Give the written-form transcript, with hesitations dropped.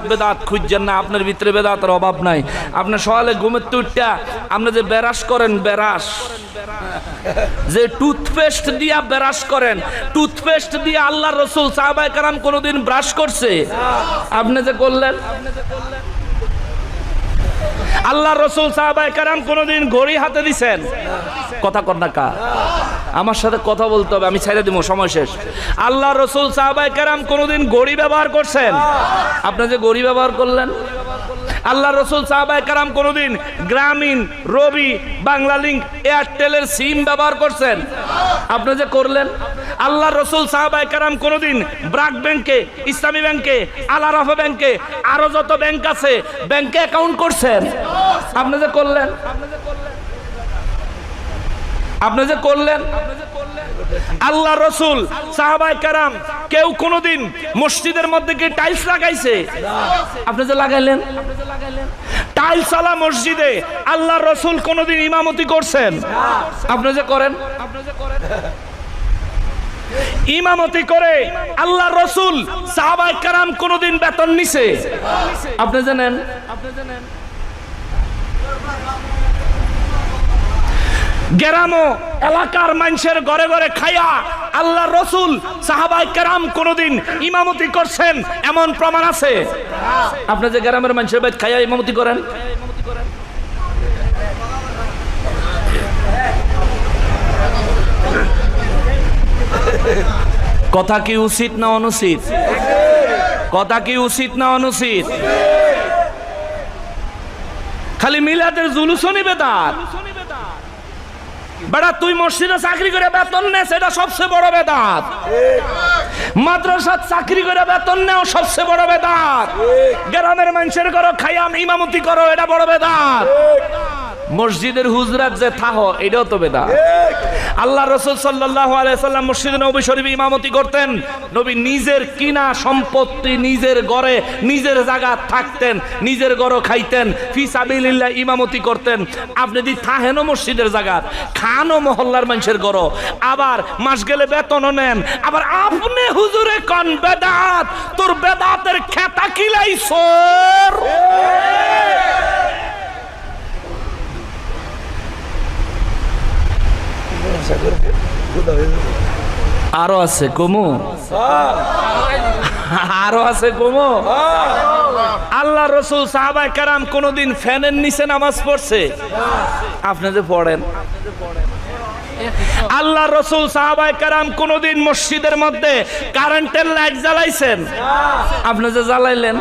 বেদাত খুঁজছেন না, আপনার ভিতরে বেদাতের অভাব নাই। আপনার সকালে ঘুমের তুইটা আপনি যে ব্যারাস করেন, ব্যারাস যে টুথপেস্ট দিয়া ব্রাশ করেন, টুথপেস্ট দিয়ে আল্লাহ রসুল সাহাবায়ে কেরাম কোনোদিন ব্রাশ করছে? আপনি যে করলেন। আল্লাহ রসুল সাহাবায়ে কেরাম কোনোদিন ঘড়ি হাতে দিছেন? কথা কর না কা, আমার সাথে কথা বলতে হবে, আমি ছেড়ে দিব, সময় শেষ। আল্লাহ রসুল সাহাবায়ে কেরাম কোনোদিন ঘড়ি ব্যবহার করছেন? আপনি যে ঘড়ি ব্যবহার করলেন। আল্লাহ রসুল সাহাবায়ে কেরাম কোনোদিন গ্রামীণ, রবি, বাংলালিংক, এয়ারটেলের সিম ব্যবহার করছেন? আপনি যে করলেন। আল্লাহ রসুল সাহাবায়ে কেরাম কোনোদিন ব্রাক ব্যাংকে, ইসলামী ব্যাংকে, আল আরাফা ব্যাংকে, আরো যত ব্যাংক আছে ব্যাংকে অ্যাকাউন্ট করছেন? আপনি যে করলেন। আপনি যে করলেন। আল্লাহ রসুল সাহাবায়ে কেরাম কেউ কোনোদিন মসজিদের মধ্যে কি টাইলস লাগাইছে? আপনি যে লাগাইলেন। টাইলস আলা মসজিদে আল্লাহ রসুল কোনোদিন ইমামতি করছেন? আপনি যে করেন। ইমামতি করে আল্লাহ রসুল সাহাবায়ে কেরাম কোনোদিন বেতন নিছে? আপনি জানেন। গ্রামও এলাকার মানুষের ঘরে ঘরে খাইয়া আল্লাহ রসুল সাহাবায়ে কেরাম কোনোদিন ইমামতি করছেন এমন প্রমাণ আছে? আপনি যে গ্রামের মানুষের বাড়ি খাইয়া ইমামতি করেন। কথা কি উচিত না অনুচিত? কথা কি উচিত না অনুচিত? খালি মিলাদের জুলুসও নিবে তার বেড়া। তুই মসজিদে চাকরি করে বেতন নেস, এটা সবচেয়ে বড় বেদাত। মাদ্রাসাত চাকরি করে বেতন নেও, সবচেয়ে বড় বেদাত। গ্রামের মানুষের ঘরে খাইয়া ইমামতি করো, এটা বড় বেদাত। মসজিদের হুজরাত যে থাকো, এটাও তো বেদাত। আল্লাহ রসুল সাল্লাল্লাহু আলাইহি সাল্লাম মসজিদে নববী শরীফে ইমামতি করতেন। নবী নিজের কিনা সম্পত্তি নিজের ঘরে নিজের জায়গা থাকতেন, নিজের ঘরে খাইতেন, ফি সাবিলিল্লাহ ইমামতি করতেন। আপনি যদি থাহেনও মসজিদের জায়গা, খানও মহল্লার মানুষের ঘর, আবার মাস গেলে বেতনও নেন, আবার আপনি হুজুরে কোন বেদাত? তোর বেদাতের খেতা কিলাইছর। আরো আছে কমু, আরো আছে কমু। আল্লাহ রসুল সাহাবায়ে কেরাম কোনোদিন ফ্যানের নিচে নামাজ পড়ছে? আপনি যে পড়েন। আল্লাহ রসুল সাহাবায়ে কেরাম কোনোদিন মসজিদের মধ্যে কারেন্টের লাইট জ্বালাইছেন? আপনি যে জ্বালাইলেন।